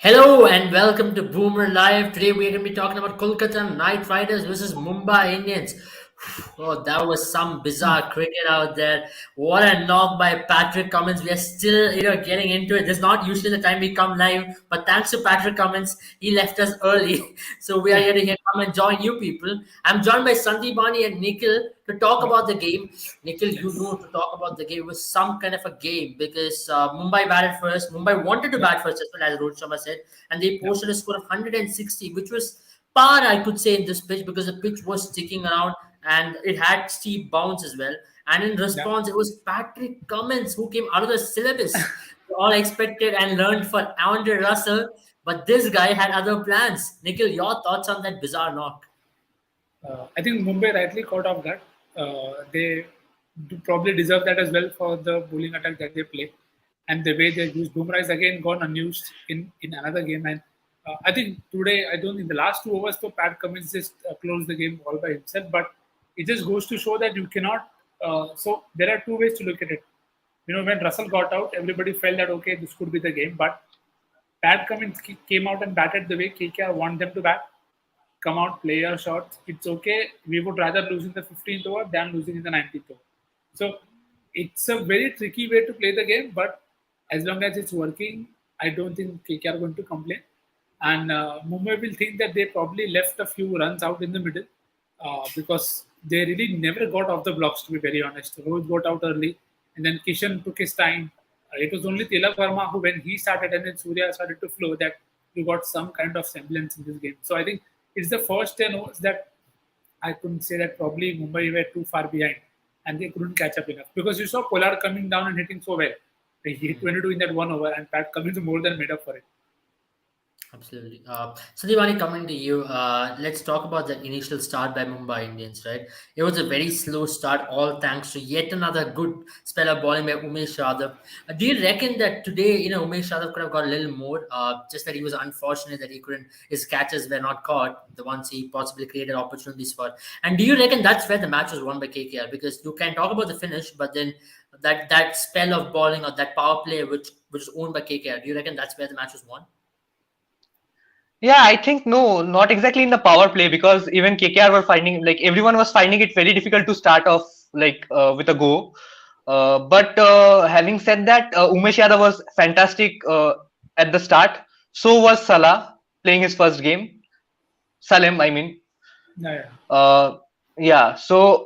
Hello and welcome to Boomer Live. Today we're going to be talking about Kolkata Knight Riders versus Mumbai Indians. Oh, that was some bizarre cricket out there. What a knock by Patrick Cummins. We are still, getting into it. This is not usually the time we come live, but thanks to Patrick Cummins, he left us early. So we are here to come and join you people. I'm joined by Sandipani and Nikhil to talk Yeah. about the game. Nikhil, you Yes. know, to talk about the game was some kind of a game because Mumbai batted first. Mumbai wanted to Yeah. bat first as well, as Rohit Sharma said, and they Yeah. posted a score of 160, which was par, I could say, in this pitch because the pitch was sticking around and it had steep bounce as well. And in Yeah. response, it was Patrick Cummins who came out of the syllabus. We all expected and learned for Andre Russell, but this guy had other plans. Nikhil, your thoughts on that bizarre knock? I think Mumbai rightly caught off guard. They probably deserve that as well for the bowling attack that they play and the way they use Boomer is again gone unused in another game. And I think today, I don't think the last 2 overs, so Pat Cummins just closed the game all by himself. But it just goes to show that you cannot. So there are two ways to look at it. When Russell got out, everybody felt that okay, this could be the game. But Pat Cummins came out and batted the way KKR want them to bat. Come out, play your shots. It's okay. We would rather lose in the 15th over than losing in the 19th over. So it's a very tricky way to play the game, but as long as it's working, I don't think KK are going to complain. And Mumbai will think that they probably left a few runs out in the middle because they really never got off the blocks, to be very honest. Rohit got out early, and then Kishan took his time. It was only Tilak Verma who, when he started and then Surya started to flow, that you got some kind of semblance in this game. So I think it's the first 10 overs that I couldn't say that probably Mumbai were too far behind and they couldn't catch up enough. Because you saw Pollard coming down and hitting so well. He hit 22 in that 1 over and Pat Cummins more than made up for it. Absolutely. Sudhivani, coming to you, let's talk about the initial start by Mumbai Indians, right? It was a very slow start, all thanks to yet another good spell of bowling by Umesh Yadav. Do you reckon that today, Umesh Yadav could have got a little more? Just that he was unfortunate that he couldn't, his catches were not caught, the ones he possibly created opportunities for. And do you reckon that's where the match was won by KKR? Because you can talk about the finish, but then that spell of bowling or that power play which is owned by KKR, do you reckon that's where the match was won? Yeah, I think no, not exactly in the power play because even KKR were finding like everyone was finding it very difficult to start off with a go. But having said that, Umesh Yadav was fantastic at the start. So was Salah playing his first game. Salem, I mean. Yeah, yeah. Uh, yeah. So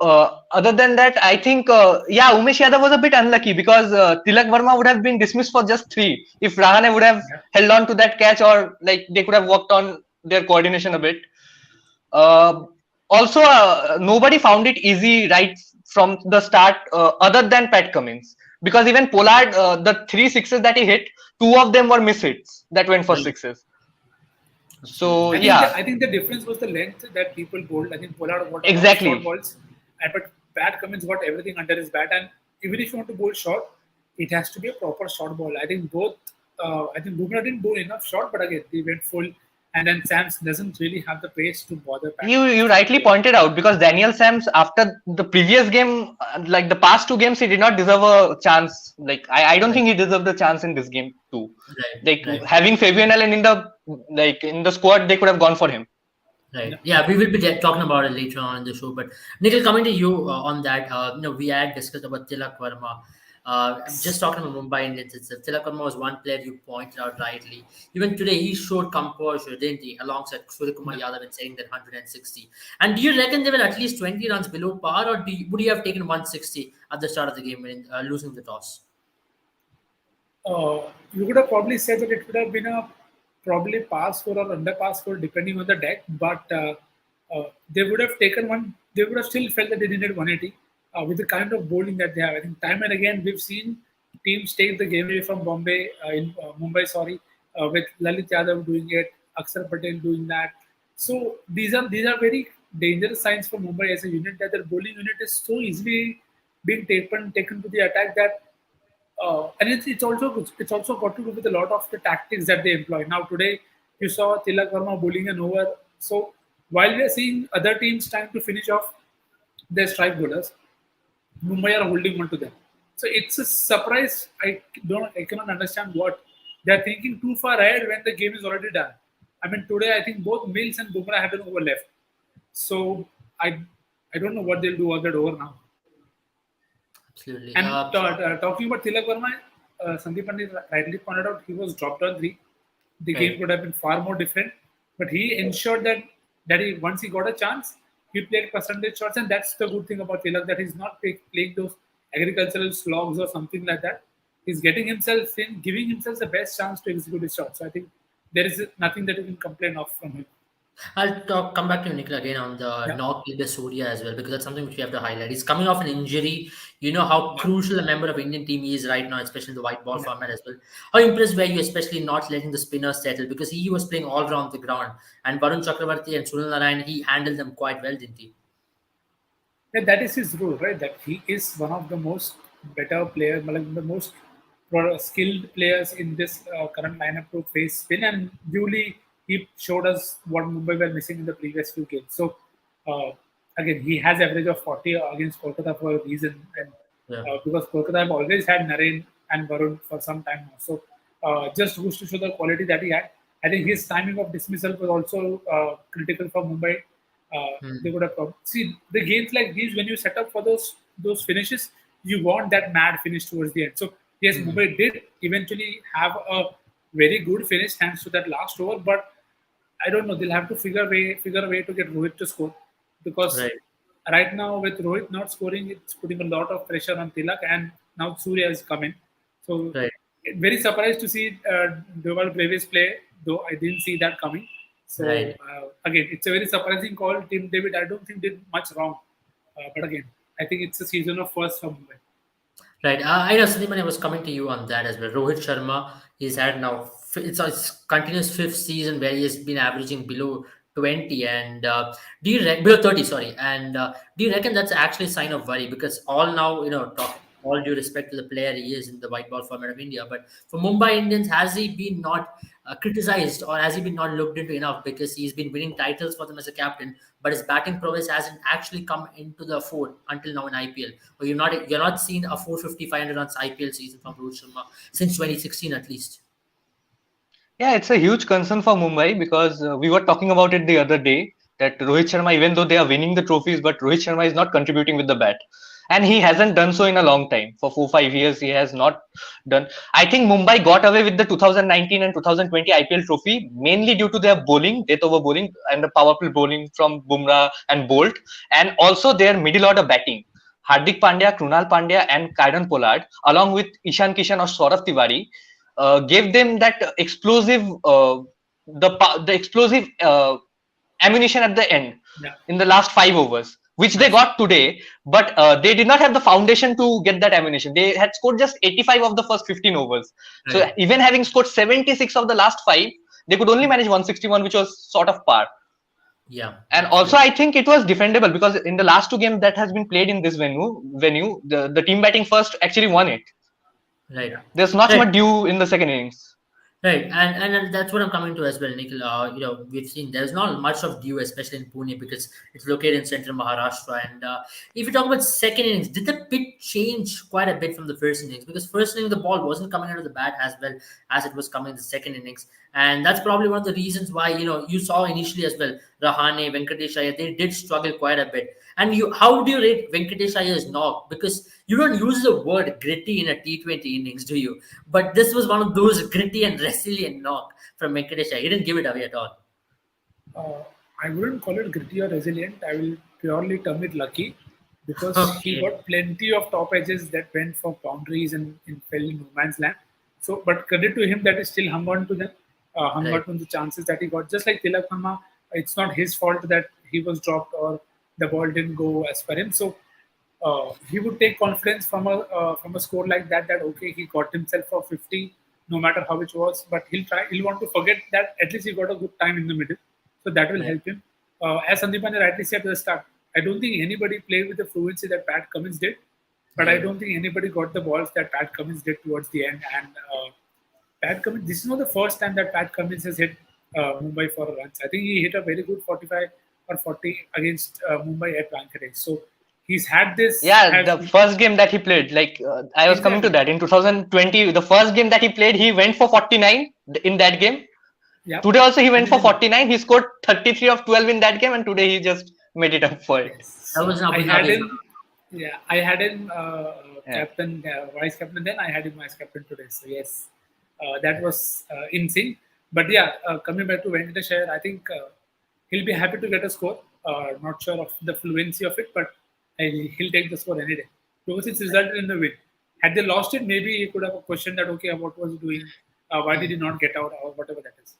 other than that, I think Umesh Yadav was a bit unlucky because Tilak Verma would have been dismissed for just three if Rahane would have Yeah. held on to that catch or like they could have worked on their coordination a bit. Uh, also, nobody found it easy right from the start, other than Pat Cummins, because even Pollard, the three sixes that he hit, two of them were miss hits that went for Right. sixes. So Absolutely. yeah, I think the difference was the length that people bowled. I think Pollard got a lot of short exactly. balls, but Pat Cummins got everything under his bat. And even if you want to bowl short, it has to be a proper short ball. I think both. I think Bumrah didn't bowl enough short, but again they went full. And then Sams doesn't really have the pace to bother Pat You Cummins. rightly pointed out because Daniel Sams after the previous game, like the past two games, he did not deserve a chance. Like I don't Right. think he deserved the chance in this game too. Right. Like Right. having Fabian Allen in the squad, they could have gone for him. Right. Yeah. Yeah, we will be talking about it later on in the show. But Nikhil, coming to you on that, we had discussed about Tilak Verma. I'm just Yes. talking about Mumbai Indians itself. Tilak Verma was one player you pointed out rightly. Even today, he showed composure, didn't he? Alongside Suryakumar Yeah. Yadav and saying that 160. And do you reckon they were at least 20 runs below par, or would you have taken 160 at the start of the game when losing the toss? You could have probably said that it would have been a probably pass score or under pass score depending on the deck, but they would have taken one. They would have still felt that they needed 180 with the kind of bowling that they have. I think time and again we've seen teams take the game away from Bombay in Mumbai. Sorry, with Lalit Yadav doing it, Akshar Patel doing that. So these are very dangerous signs for Mumbai as a unit that their bowling unit is so easily being taken to the attack that and it's also got to do with a lot of the tactics that they employ. Now today you saw Tilak Verma bowling an over. So while we are seeing other teams trying to finish off their strike bowlers, Mumbai are holding on to them. So it's a surprise. I cannot understand what they're thinking too far ahead when the game is already done. I mean, today I think both Mills and Bumrah have an over left. So I I don't know what they'll do on that over now. Absolutely. And talking about Tilak Verma, Sandipani rightly pointed out he was dropped on three. The game Right. could have been far more different, but he ensured that he once he got a chance, he played percentage shots, and that's the good thing about Tilak, that he's not playing those agricultural slogs or something like that. He's getting himself in, giving himself the best chance to execute his shots. So I think there is nothing that you can complain of from him. Come back to Nikhil again on the Yeah, knock leader Surya as well, because that's something which we have to highlight. He's coming off an injury. You know how yeah, crucial a member of Indian team he is right now, especially in the white ball yeah. format as well. How impressed were you, especially not letting the spinners settle, because he was playing all around the ground, and Varun Chakravarti and Sunil Narayan, he handled them quite well, didn't he? Yeah, that is his role, right? That he is one of the most better players, like the most skilled players in this current lineup to face spin. And duly, he showed us what Mumbai were missing in the previous few games. So, again, he has average of 40 against Kolkata for a reason. And Yeah. because Kolkata have always had Naren and Varun for some time now. So, just goes to show the quality that he had. I think his timing of dismissal was also critical for Mumbai. They Hmm. would have see the games like these when you set up for those finishes, you want that mad finish towards the end. So yes, Hmm. Mumbai did eventually have a very good finish thanks to that last over, but I don't know. They'll have to figure a way to get Rohit to score, because Right. right now with Rohit not scoring, it's putting a lot of pressure on Tilak, and now Surya is coming. So Right. very surprised to see Deval Brevis play, though I didn't see that coming. So Right. again, it's a very surprising call. Team David, I don't think did much wrong, but again, I think it's a season of first for Mumbai. Right. I know, Sandeep, I was coming to you on that as well. Rohit Sharma, he's had now, it's a continuous fifth season where he has been averaging below 20 and below 30, sorry. And do you reckon that's actually a sign of worry? Because all now, all due respect to the player he is in the white ball format of India, but for Mumbai Indians, has he been not criticized or has he been not looked into enough because he's been winning titles for them as a captain, but his batting prowess hasn't actually come into the fore until now in IPL? Or you're not seen a 450, 500 runs IPL season from Rohit Sharma since 2016 at least. Yeah, it's a huge concern for Mumbai because we were talking about it the other day that Rohit Sharma, even though they are winning the trophies, but Rohit Sharma is not contributing with the bat. And he hasn't done so in a long time. For 4 5 years, he has not done. I think Mumbai got away with the 2019 and 2020 IPL trophy mainly due to their bowling, death over bowling, and the powerful bowling from Bumrah and Bolt, and also their middle order batting. Hardik Pandya, Krunal Pandya, and Kairan Pollard, along with Ishan Kishan or Saurav Tiwari, gave them that explosive the explosive ammunition at the end Yeah, in the last 5 overs, which they got today. But they did not have the foundation to get that ammunition. They had scored just 85 of the first 15 overs. So Right. even having scored 76 of the last five, they could only manage 161, which was sort of par. Yeah, And also, absolutely. I think it was defendable because in the last two games that has been played in this venue, the team batting first actually won it. Right. yeah. There's not Right. much due in the second innings. Right, and that's what I'm coming to as well, Nikhil. We've seen there's not much of dew, especially in Pune, because it's located in central Maharashtra. And if you talk about second innings, did the pitch change quite a bit from the first innings? Because first innings the ball wasn't coming out of the bat as well as it was coming in the second innings, and that's probably one of the reasons why you saw initially as well. Rahane, Venkatesh Iyer, they did struggle quite a bit. And how do you rate Venkatesh Iyer's knock? Because you don't use the word gritty in a T20 innings, do you? But this was one of those gritty and resilient knock from Venkatesh. He didn't give it away at all. Uh, I wouldn't call it gritty or resilient. I will purely term it lucky, because he Okay. got plenty of top edges that went for boundaries and fell in no man's land. So, but credit to him that he still hung on to them, hung Right. on to the chances that he got. Just like Tilak Verma, it's not his fault that he was dropped or the ball didn't go as per him. So he would take confidence from a score like that. That okay, he got himself for 50, no matter how it was. But he'll want to forget that at least he got a good time in the middle, so that will Right. help him. As Sandipani rightly said at the start, I don't think anybody played with the fluency that Pat Cummins did, but I Right. don't think anybody got the balls that Pat Cummins did towards the end. And Pat Cummins, this is not the first time that Pat Cummins has hit Mumbai for runs. I think he hit a very good 45 or 40 against Mumbai at Wankhede. So He's had this. Yeah, the first game that he played, like I was coming to that in 2020, the first game that he played, he went for 49 in that game. Yep. Today also he went for 49. He scored 33 of 12 in that game, and today he just made it up for it. Yes. That was an I Abu had Dhabi. him. Yeah, I had him captain, vice captain. Then I had him vice captain today. So yes, that was insane. But yeah, coming back to Venkatesh Iyer, I think he'll be happy to get a score. Not sure of the fluency of it, but he'll take the score any day because it's resulted in the win. Had they lost it, maybe he could have a question that okay, what was he doing? Why did he not get out or whatever that is?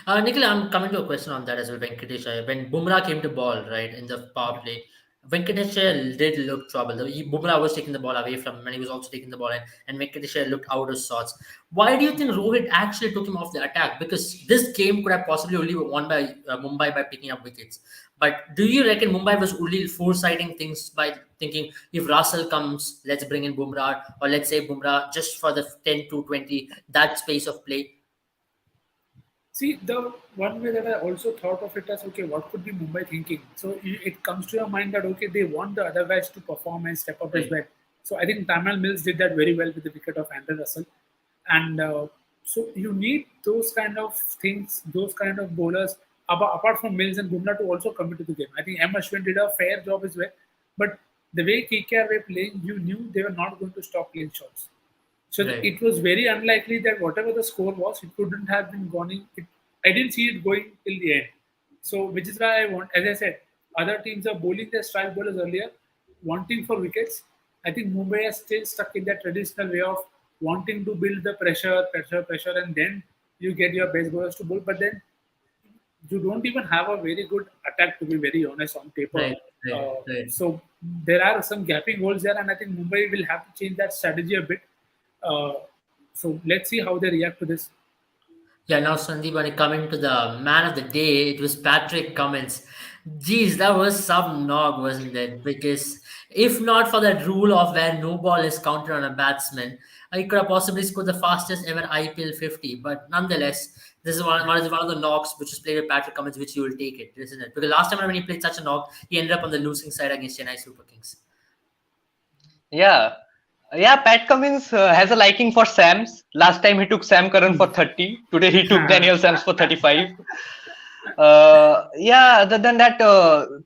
Nikhil, I'm coming to a question on that as well. Venkatesh Iyer, when Bumrah came to ball, right, in the power play, Venkatesh Iyer did look trouble. Bumrah was taking the ball away from him, and he was also taking the ball in, and Venkatesh Iyer looked out of sorts. Why do you think Rohit actually took him off the attack? Because this game could have possibly only won by Mumbai by picking up wickets. But do you reckon Mumbai was only foresighting things by thinking if Russell comes, let's bring in Bumrah, or let's say Bumrah just for the 10 to 20, that space of play? See, the one way that I also thought of it as okay, what could be Mumbai thinking? So it comes to your mind that okay, they want the other guys to perform and step up as well. So I think Tamal Mills did that very well with the wicket of Andrew Russell, and so you need those kind of things, those kind of bowlers apart from Mills and Bumrah to also come into the game. I think M. Ashwin did a fair job as well, but the way KKR were playing, you knew they were not going to stop playing shots. So Right. it was very unlikely that whatever the score was, it couldn't have been going. I didn't see it going till the end. So which is why I want, as I said, other teams are bowling their strike bowlers earlier, wanting for wickets. I think Mumbai is still stuck in that traditional way of wanting to build the pressure, and then you get your best bowlers to bowl. But then you don't even have a very good attack, to be very honest, on paper. Right. So there are some gapping holes there, and I think Mumbai will have to change that strategy a bit. So let's see how they react to this. Yeah, now Sandipani coming to the man of the day, it was Patrick Cummins. Geez, that was some knock, wasn't it? Because if not for that rule of where no ball is counted on a batsman, he could have possibly scored the fastest ever IPL 50. But nonetheless, this is one of the knocks which is played with Patrick Cummins, which you will take it, isn't it? Because last time when he played such a knock, he ended up on the losing side against Chennai Super Kings. Yeah. Yeah, Pat Cummins has a liking for Sams. Last time he took Sam Curran for 30. Today he took Daniel Sams for 35. Yeah, other than that,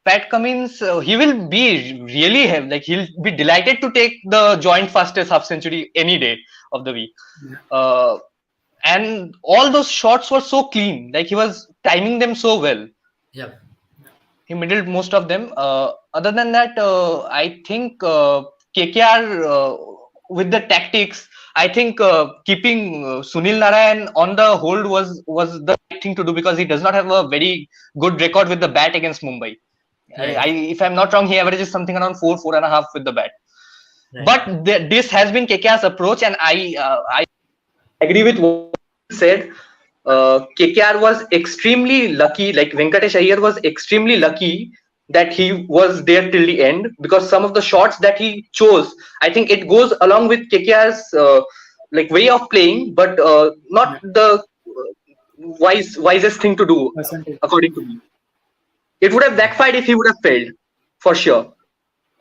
Pat Cummins, he will be really like he'll be delighted to take the joint fastest half century any day of the week. And all those shots were so clean, like he was timing them so well. Yeah. He middled most of them. Other than that, I think KKR with the tactics, I think keeping Sunil Narayan on the hold was the right thing to do because he does not have a very good record with the bat against Mumbai. Right. If I'm not wrong, he averages something around 4.5 with the bat. Right. But this has been KKR's approach, and I agree with what you said. KKR was extremely lucky. Like Venkatesh Iyer was extremely lucky that he was there till the end because some of the shots that he chose, I think it goes along with KKR's like way of playing, but not the wisest thing to do, according to me. It would have backfired if he would have failed, for sure.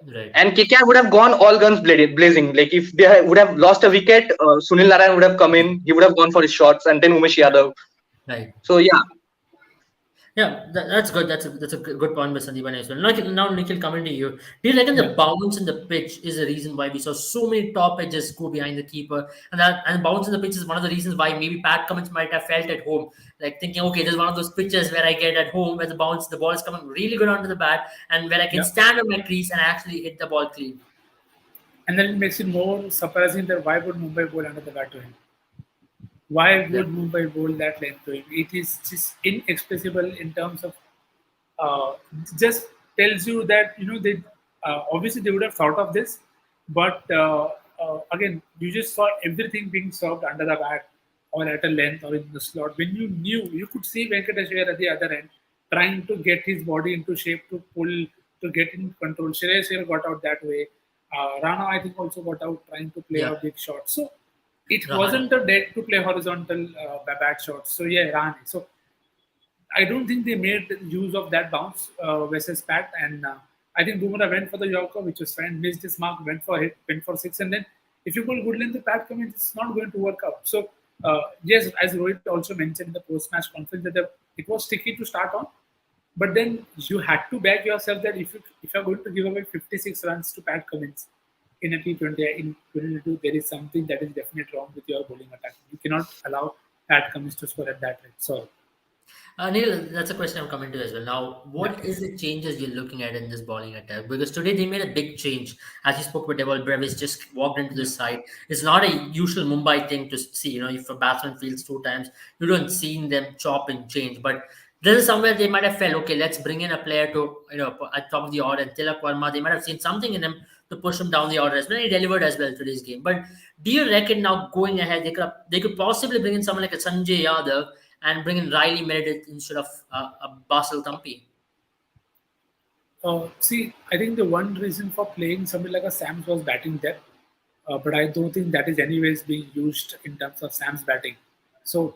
Right. And KKR would have gone all guns blazing. Like if they would have lost a wicket, Sunil Narayan would have come in. He would have gone for his shots, and then Umesh Yadav. Right. So yeah. Yeah, that's good. That's a good point by Sandipani as well. Now, Nikhil, coming to you. Do you reckon the bounce in the pitch is the reason why we saw so many top edges go behind the keeper, and bounce in the pitch is one of the reasons why maybe Pat Cummins might have felt at home, like thinking, okay, there's one of those pitches where I get at home where the ball is coming really good onto the bat, and where I can stand on my crease and actually hit the ball clean. And then it makes it more surprising that why would Mumbai bowl under the bat to him? Why would Mumbai bowl that length to him? It is just inexpressible in terms of just tells you that they obviously they would have thought of this, but again you just saw everything being served under the bat or at a length or in the slot. When you could see Venkatesh Iyer at the other end trying to get his body into shape to pull to get in control. Shreyas Iyer got out that way. Rana I think also got out trying to play a big shot. So it wasn't a dead to play horizontal bat shots. So yeah, Rani. So I don't think they made use of that bounce versus Pat, and I think Boomer went for the Yorker, which was fine, missed his mark, went for hit, went for six, and then if you pull good length to Pat Cummings, it's not going to work out. So yes, as Rohit also mentioned in the post-match conference, that it was sticky to start on, but then you had to back yourself that if you're going to give away 56 runs to Pat Cummings in a T20 in 2022, there is something that is definitely wrong with your bowling attack. You cannot allow Pat Cummings to score at that rate. So Neil, that's a question I'm coming to as well. Now, what is the changes you're looking at in this bowling attack? Because today they made a big change. As you spoke about, Devil Brevis just walked into the side. It's not a usual Mumbai thing to see. If a batsman fields two times, you don't see them chop and change. But this is somewhere they might have felt, okay, let's bring in a player to, at top of the order. And Tilak Verma, they might have seen something in him to push him down the order as well. He delivered as well today's game. But do you reckon now going ahead, they could possibly bring in someone like a Sanjay Yadav and bring in Riley Meredith instead of Basil Thampi? see, I think the one reason for playing somebody like a Sam's was batting depth, but I don't think that is anyways being used in terms of Sam's batting. So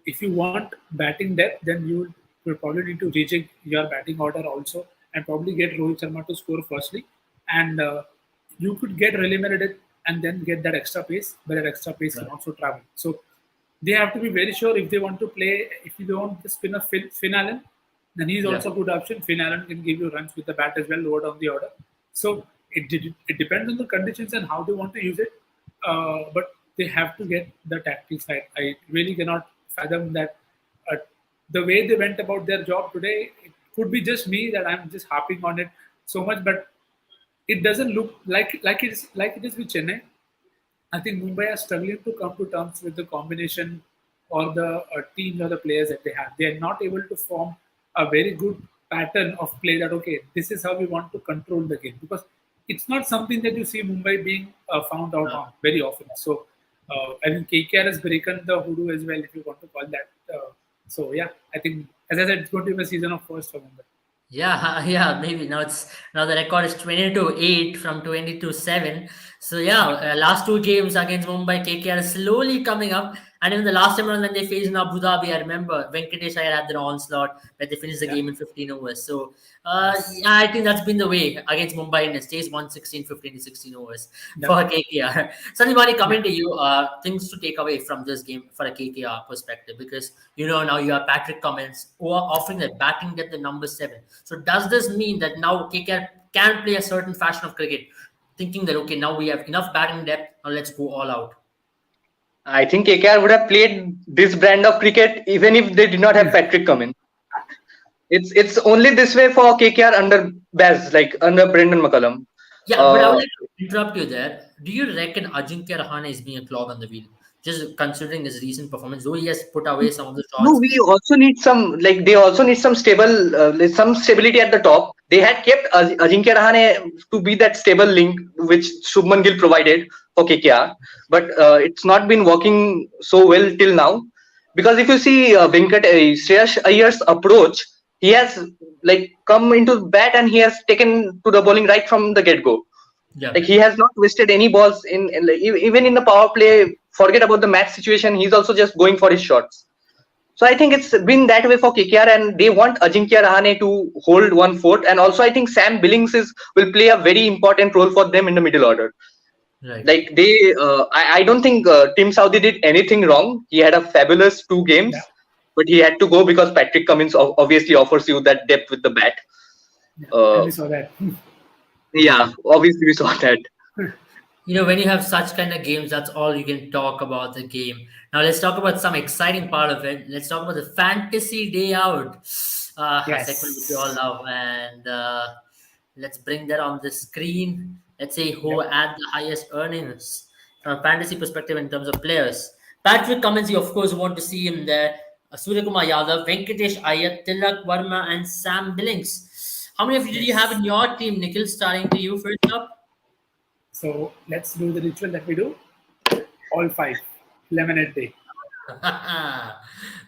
if you want batting depth, then you will probably need to rejig your batting order also and probably get Rohit Sharma to score firstly. And you could get Riley Meredith and then get that extra pace, but that extra pace can also travel. So they have to be very sure if they want to play, if you don't want to spin a Finn Allen, then he's also a good option. Finn Allen can give you runs with the bat as well, lower down the order. So it depends on the conditions and how they want to use it. But they have to get the tactics right. I really cannot fathom that the way they went about their job today. It could be just me that I'm just harping on it so much, but it doesn't look like it is with Chennai. I think Mumbai are struggling to come to terms with the combination or the teams or the players that they have. They are not able to form a very good pattern of play that, okay, this is how we want to control the game. Because it's not something that you see Mumbai being found out on very often. So I think KKR has broken the hoodoo as well, if you want to call that. So yeah, I think, as I said, it's going to be a season of first for Mumbai. Yeah, maybe now the record is 22-8 from 22-7. So last two games against Mumbai, KKR is slowly coming up. And even the last time around when they faced in Abu Dhabi, I remember Venkatesh Iyer had their onslaught where they finished the game in 15 overs. So I think that's been the way against Mumbai, and it stays 116, 15 to 16 overs for KKR. Sandipani, coming to you, things to take away from this game for a KKR perspective, because now you have Patrick Cummings who are offering that batting depth at number 7. So does this mean that now KKR can play a certain fashion of cricket, thinking that, okay, now we have enough batting depth, now let's go all out? I think KKR would have played this brand of cricket even if they did not have Patrick Cummins. It's only this way for KKR under Baz, like under Brendan McCullum. Yeah, but I would like to interrupt you there. Do you reckon Ajinkya Rahane is being a clog on the wheel? Just considering his recent performance, though he has put away some of the shots. No, we also need they also need some some stability at the top. They had kept Ajinkya Rahane to be that stable link which Shubman Gill provided for KKR, but it's not been working so well till now. Because if you see Shreyas Iyer's approach, he has come into bat and he has taken to the bowling right from the get-go. Yeah. He has not wasted any balls even in the power play. Forget about the match situation. He's also just going for his shots. So I think it's been that way for KKR, and they want Ajinkya Rahane to hold one fort. And also I think Sam Billings will play a very important role for them in the middle order. Right. I don't think Tim Southee did anything wrong. He had a fabulous 2 games, but he had to go because Patrick Cummins obviously offers you that depth with the bat. We saw that. Yeah, obviously we saw that. When you have such kind of games, that's all you can talk about the game. Now let's talk about some exciting part of it. Let's talk about the fantasy day out. A segment which we all love. And let's bring that on the screen. Let's say who had the highest earnings from a fantasy perspective in terms of players. Patrick Cummins, you of course want to see him there. Suryakumar Yadav, Venkatesh Iyer, Tilak Verma, and Sam Billings. How many of you did you have in your team, Nikhil? Starting to you first up. So let's do the ritual that we do. All 5. Lemonade day.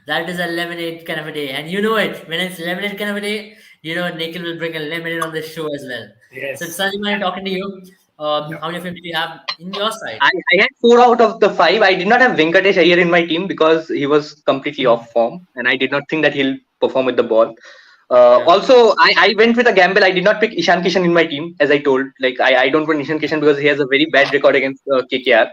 That is a lemonade kind of a day. And you know it. When it's lemonade kind of a day, Nikhil will bring a lemonade on the show as well. Yes. So Sanjay, talking to you. How many of them did you have in your side? I had 4 out of the 5. I did not have Venkatesh Iyer in my team because he was completely off form, and I did not think that he'll perform with the ball. Also, I went with a gamble. I did not pick Ishan Kishan in my team, as I told. Like I don't want Ishan Kishan because he has a very bad record against KKR,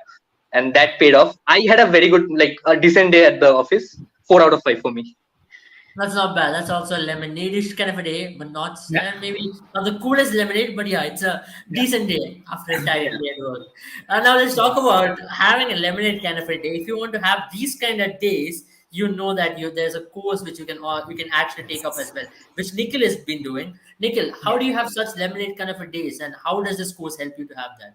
and that paid off. I had a very good, like a decent day at the office. 4 out of 5 for me. That's not bad. That's also a lemonade-ish kind of a day, but not Yeah, maybe not the coolest lemonade, but yeah, it's a yeah, decent day after a tired yeah. day at work. Now let's talk Yes. about having a lemonade kind of a day. If you want to have these kind of days, you know that there's a course which you can actually take up as well, which Nikhil has been doing. Nikhil, how Yeah. do you have such lemonade kind of a days, and how does this course help you to have that?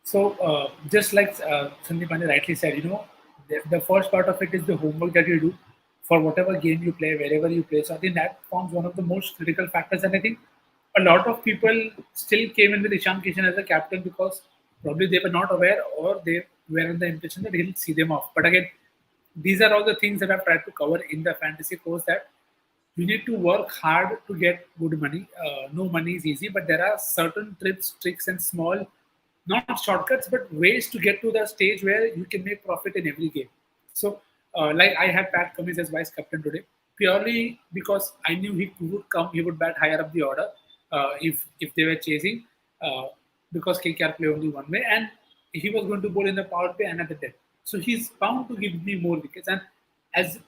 So, just like Sandipani rightly said, the first part of it is the homework that you do for whatever game you play, wherever you play. So, I think that forms one of the most critical factors. And I think a lot of people still came in with Ishan Kishan as a captain because probably they were not aware or they were in the impression that he'll see them off. But again, these are all the things that I've tried to cover in the fantasy course, that you need to work hard to get good money. No money is easy, but there are certain tips, tricks, and small, not shortcuts, but ways to get to the stage where you can make profit in every game. So, like I had Pat Cummings as vice captain today, purely because I knew he would come, he would bat higher up the order if they were chasing, uh, because KKR play only one way, and he was going to bowl in the power play and at the death. So he's bound to give me more wickets. And as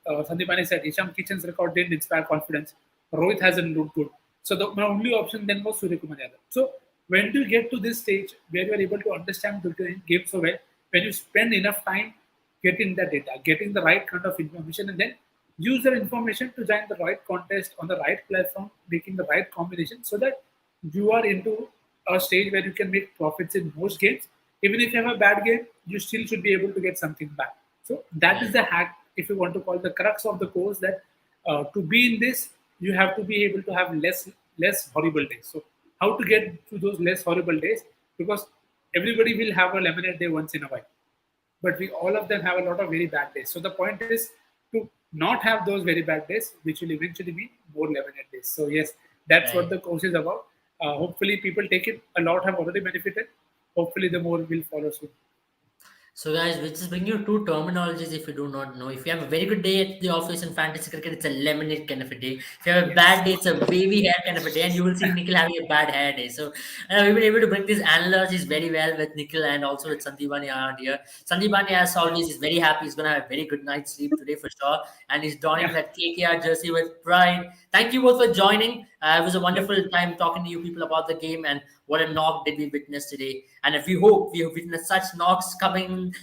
Sandipani said, Isham Kitchen's record didn't inspire confidence. Rohit hasn't looked good. So my only option then was Surya Kumar Yadav. So when do you get to this stage where you are able to understand the game so well? When you spend enough time getting the data, getting the right kind of information, and then use that information to join the right contest on the right platform, making the right combination, so that you are into a stage where you can make profits in most games. Even if you have a bad game, you still should be able to get something back. So that is the hack, if you want to call the crux of the course, that to be in this, you have to be able to have less horrible days. So how to get to those less horrible days? Because everybody will have a lemonade day once in a while, but we all of them have a lot of very bad days. So the point is to not have those very bad days, which will eventually be more lemonade days. So yes, that's what Right. the course is about. Hopefully, people take it. A lot have already benefited. Hopefully, the more will follow soon. So, guys, we just bring you two terminologies if you do not know. If you have a very good day at the office in fantasy cricket, it's a lemonade kind of a day. If you have a Yes. bad day, it's a wavy hair kind of a day, and you will see Nikhil having a bad hair day. So, we've been able to bring these analogies very well with Nikhil and also with Sandipani around here. Sandipani, as always, is very happy. He's going to have a very good night's sleep today for sure, and he's donning Yeah. that KKR jersey with pride. Thank you both for joining. It was a Yeah. wonderful time talking to you people about the game and what a knock did we witness today. And if we hope we have witnessed such knocks coming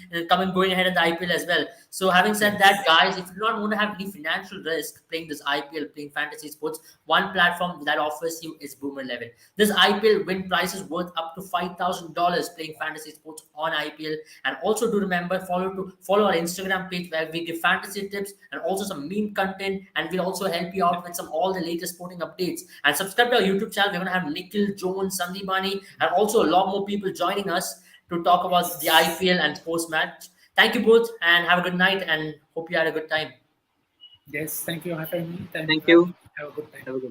going ahead in the IPL as well. So having said that, Yes. guys, if you do not want to have any financial risk playing this IPL, playing fantasy sports, one platform that offers you is Boomer 11. This IPL win price is worth up to $5,000 playing fantasy sports on IPL. And also do remember follow our Instagram page where we give fantasy tips and also some meme content, and we'll also help you out with some all the latest sporting updates. And subscribe to our YouTube channel. We're gonna have Nikhil, Jones, Sandipani, and also a lot more people joining us to talk about the IPL and post match. Thank you both and have a good night and hope you had a good time. Yes. Thank you for having me. Thank you Thank for having you. me. Have a good time. Have a good